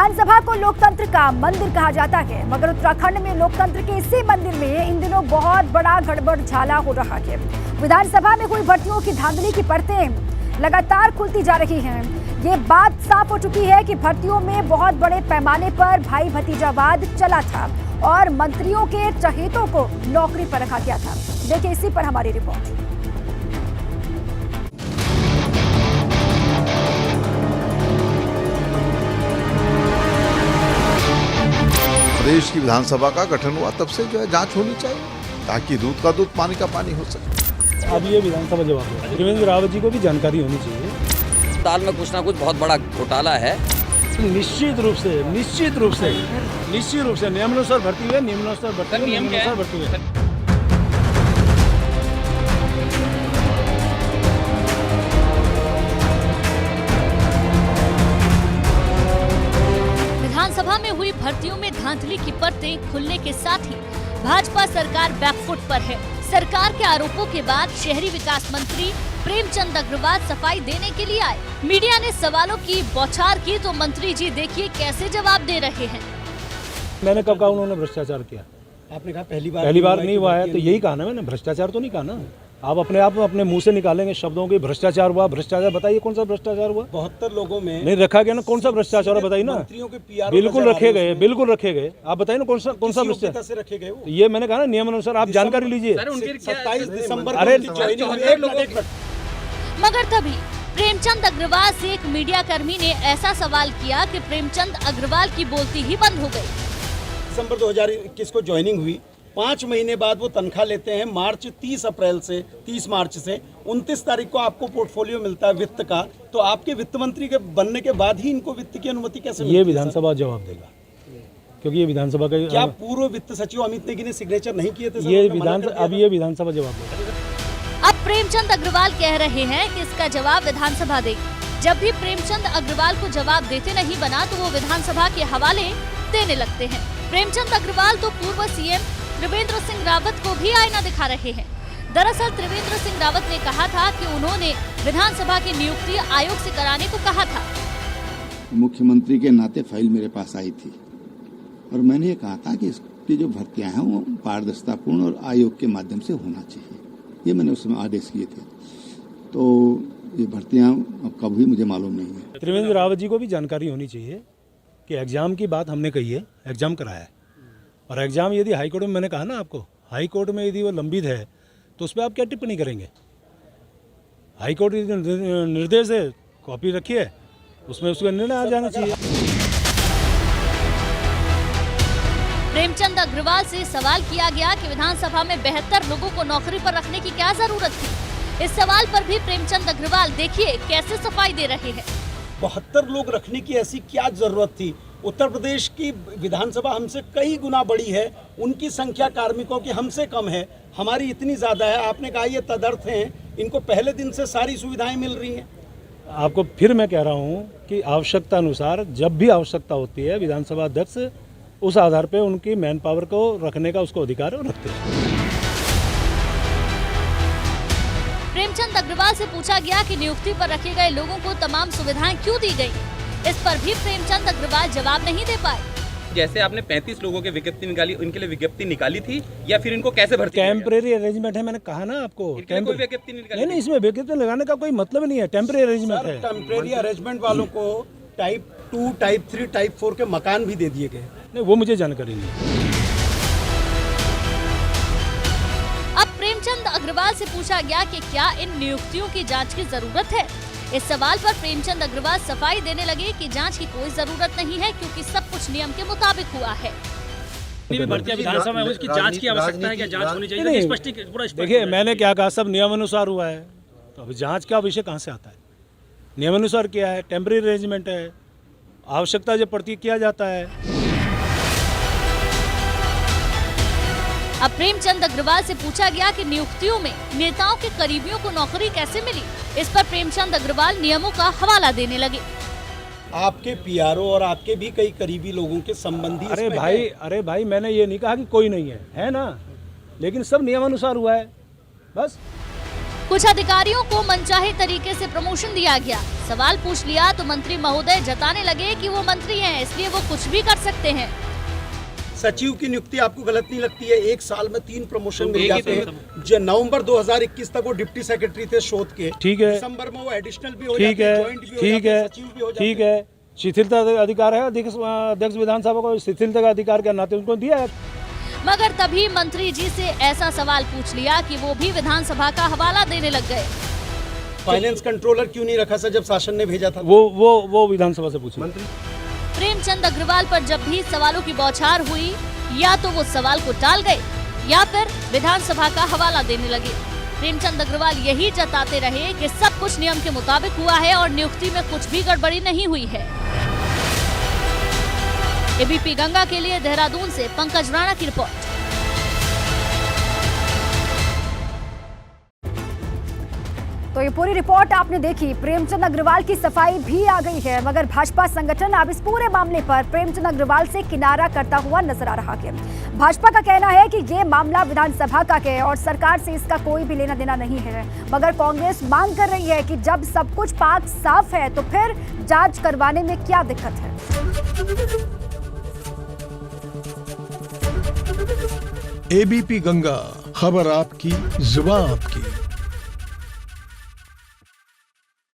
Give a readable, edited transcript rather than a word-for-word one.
विधानसभा को लोकतंत्र का मंदिर कहा जाता है, मगर उत्तराखंड में लोकतंत्र के इसी मंदिर में इन दिनों बहुत बड़ा गड़बड़ झाला हो रहा है। विधानसभा में हुई भर्तियों की धांधली की परतें लगातार खुलती जा रही हैं। ये बात साफ हो चुकी है कि भर्तियों में बहुत बड़े पैमाने पर भाई भतीजावाद चला था और मंत्रियों के चहेतों को नौकरी पर रखा गया था। देखिए इसी पर हमारी रिपोर्ट। प्रदेश की विधानसभा का गठन हुआ तब से जो है जांच होनी चाहिए, ताकि दूध का दूध पानी का पानी हो सके। अब ये विधानसभा जवाब है, त्रिवेंद्र रावत जी को भी जानकारी होनी चाहिए। दाल में कुछ ना कुछ बहुत बड़ा घोटाला है। निश्चित रूप से नियमानुसार भर्ती हुए, नियमानुसार भर्ती हुए। विधानसभा में हुई भर्तियों में धांधली की परतें खुलने के साथ ही भाजपा सरकार बैकफुट पर है। सरकार के आरोपों के बाद शहरी विकास मंत्री प्रेमचंद अग्रवाल सफाई देने के लिए आए। मीडिया ने सवालों की बौछार की तो मंत्री जी देखिए कैसे जवाब दे रहे हैं। मैंने कब कहा उन्होंने भ्रष्टाचार किया? आपने कहा पहली बार नहीं हुआ है, तो यही कहा ना मैंने, भ्रष्टाचार तो नहीं कहा ना। आप अपने मुंह से निकालेंगे शब्दों के भ्रष्टाचार हुआ, भ्रष्टाचार बताइए कौन सा भ्रष्टाचार हुआ? 72 लोगों में नहीं रखा गया ना, कौन सा भ्रष्टाचार है बताइए ना। बिल्कुल रखे गए, आप बताइए ना कौन सा भ्रष्टाचार से रखे गए। ये मैंने कहा ना नियमानुसार आप जानकारी लीजिए। 27 दिसंबर मगर तभी प्रेमचंद अग्रवाल से एक मीडिया कर्मी ने ऐसा सवाल किया कि प्रेमचंद अग्रवाल की बोलती ही बंद हो गई। दिसंबर 2021 को ज्वाइनिंग हुई, 5 महीने बाद वो तनख्वाह लेते हैं। 30 मार्च से 29 तारीख को आपको पोर्टफोलियो मिलता है वित्त का। तो आपके वित्त मंत्री के बनने के बाद ही इनको वित्त की अनुमति कैसे मिलती है? ये विधानसभा जवाब देगा, क्योंकि ये विधानसभा का क्या पूर्व वित्त सचिव अमित नेगी ने सिग्नेचर नहीं किए थे? ये विधानसभा जवाब देगा। अब प्रेमचंद अग्रवाल कह रहे हैं कि इसका जवाब विधानसभा देगी। जब भी प्रेमचंद अग्रवाल को जवाब देते नहीं बना तो वो विधानसभा के हवाले देने लगते हैं। प्रेमचंद अग्रवाल तो पूर्व सीएम त्रिवेंद्र सिंह रावत को भी आईना दिखा रहे हैं। दरअसल त्रिवेंद्र सिंह रावत ने कहा था कि उन्होंने विधानसभा की नियुक्ति आयोग से कराने को कहा था। मुख्यमंत्री के नाते फाइल मेरे पास आई थी और मैंने ये कहा था कि इसकी जो भर्तियां हैं वो पारदर्शितापूर्ण और आयोग के माध्यम से होना चाहिए। ये मैंने उस समय आदेश किए थे। तो ये भर्तियां अब कब हुई मुझे मालूम नहीं है। त्रिवेंद्र रावत जी को भी जानकारी होनी चाहिए कि एग्जाम की बात हमने कही है, एग्जाम कराया है। और एग्जाम यदि हाईकोर्ट में, मैंने कहा ना आपको, हाईकोर्ट में यदि वो लंबित है तो उस पर आप क्या टिप्पणी करेंगे? हाईकोर्ट निर्देश है, कॉपी रखिए, उसमें उसका निर्णय आ जाना चाहिए। प्रेमचंद अग्रवाल से सवाल किया गया कि विधानसभा में 72 लोगों को नौकरी पर रखने की क्या जरूरत थी। इस सवाल पर भी प्रेमचंद अग्रवाल देखिए कैसे सफाई दे रहे हैं। 72 लोग रखने की ऐसी क्या जरूरत थी? उत्तर प्रदेश की विधानसभा हमसे कई गुना बड़ी है, उनकी संख्या कार्मिकों की हमसे कम है, हमारी इतनी ज्यादा है। आपने कहा ये तदर्थ हैं, इनको पहले दिन से सारी सुविधाएं मिल रही हैं। आपको फिर मैं कह रहा हूं कि आवश्यकता अनुसार जब भी आवश्यकता होती है विधानसभा अध्यक्ष उस आधार पे उनकी मैन पावर को रखने का उसको अधिकार रखते हैं। प्रेमचंद अग्रवाल से पूछा गया कि नियुक्ति पर रखे गए लोगों को तमाम सुविधाएं क्यों दी गई। इस पर भी प्रेमचंद अग्रवाल जवाब नहीं दे पाए। जैसे आपने 35 लोगों की विज्ञप्ति निकाली, उनके लिए विज्ञप्ति निकाली थी या फिर इनको कैसे भर्ती? टेम्परेरी अरेंजमेंट है, मैंने कहा ना आपको। कोई विज्ञप्ति नहीं, इसमें विज्ञप्ति लगाने का कोई मतलब नहीं है। टेम्परेरी अरेंजमेंट है। टेम्परेरी अरेंजमेंट वालों को टाइप 2, टाइप 3, टाइप 4 के मकान भी दे दिए गए। नहीं, वो मुझे जानकारी नहीं। अब प्रेमचंद अग्रवाल से पूछा गया कि क्या इन नियुक्तियों की जांच की जरूरत है। इस सवाल पर प्रेमचंद अग्रवाल सफाई देने लगे कि जांच की कोई जरूरत नहीं है, क्योंकि सब कुछ नियम के मुताबिक हुआ है। विधानसभा में उसकी जांच की आवश्यकता है, क्या जांच होनी चाहिए? देखिए मैंने क्या कहा, सब नियमानुसार हुआ है, तो अभी जांच का विषय कहाँ से आता है? नियमानुसार किया है, टेम्परेरी अरेंजमेंट है, आवश्यकता जब पड़ती किया जाता है। अब प्रेमचंद अग्रवाल से पूछा गया कि नियुक्तियों में नेताओं के करीबियों को नौकरी कैसे मिली। इस पर प्रेमचंद अग्रवाल नियमों का हवाला देने लगे। आपके पीआरओ और आपके भी कई करीबी लोगों के संबंधी। अरे भाई मैंने ये नहीं कहा कि कोई नहीं है ना, लेकिन सब नियमानुसार हुआ है बस। कुछ अधिकारियों को मनचाहे तरीके से प्रमोशन दिया गया। सवाल पूछ लिया तो मंत्री महोदय जताने लगे कि वो मंत्री हैं, इसलिए वो कुछ भी कर सकते हैं। सचिव की नियुक्ति आपको गलत नहीं लगती है? एक साल में 3 प्रमोशन मिल जाते हैं। नवंबर 2021 तक वो डिप्टी सेक्रेटरी थे शोध के, ठीक है, दिसंबर में वो एडिशनल भी हो ठीक जाते हैं, है, जॉइंट भी हो ठीक जाते हैं, है, सचिव भी हो जाते हैं। ठीक है, शिथिलता अधिकार है अध्यक्ष विधानसभा को, शिथिलता का अधिकार के नाते उनको दिया है। मगर तभी मंत्री जी से ऐसा सवाल पूछ लिया कि वो भी विधानसभा का हवाला देने लग गए। फाइनेंस कंट्रोलर क्यों नहीं रखा सर जब शासन ने भेजा था? वो विधानसभा से पूछे। प्रेमचंद अग्रवाल पर जब भी सवालों की बौछार हुई, या तो वो सवाल को टाल गए या फिर विधानसभा का हवाला देने लगे। प्रेमचंद अग्रवाल यही जताते रहे कि सब कुछ नियम के मुताबिक हुआ है और नियुक्ति में कुछ भी गड़बड़ी नहीं हुई है। एबीपी गंगा के लिए देहरादून से पंकज राणा की रिपोर्ट। तो ये पूरी रिपोर्ट आपने देखी। प्रेमचंद अग्रवाल की सफाई भी आ गई है, मगर भाजपा संगठन अब इस पूरे मामले पर प्रेमचंद अग्रवाल से किनारा करता हुआ नजर आ रहा है। भाजपा का कहना है कि ये मामला विधानसभा का है और सरकार से इसका कोई भी लेना देना नहीं है, मगर कांग्रेस मांग कर रही है कि जब सब कुछ पाक साफ है तो फिर जांच करवाने में क्या दिक्कत है। एबीपी गंगा, खबर आपकी, जुबान आपकी।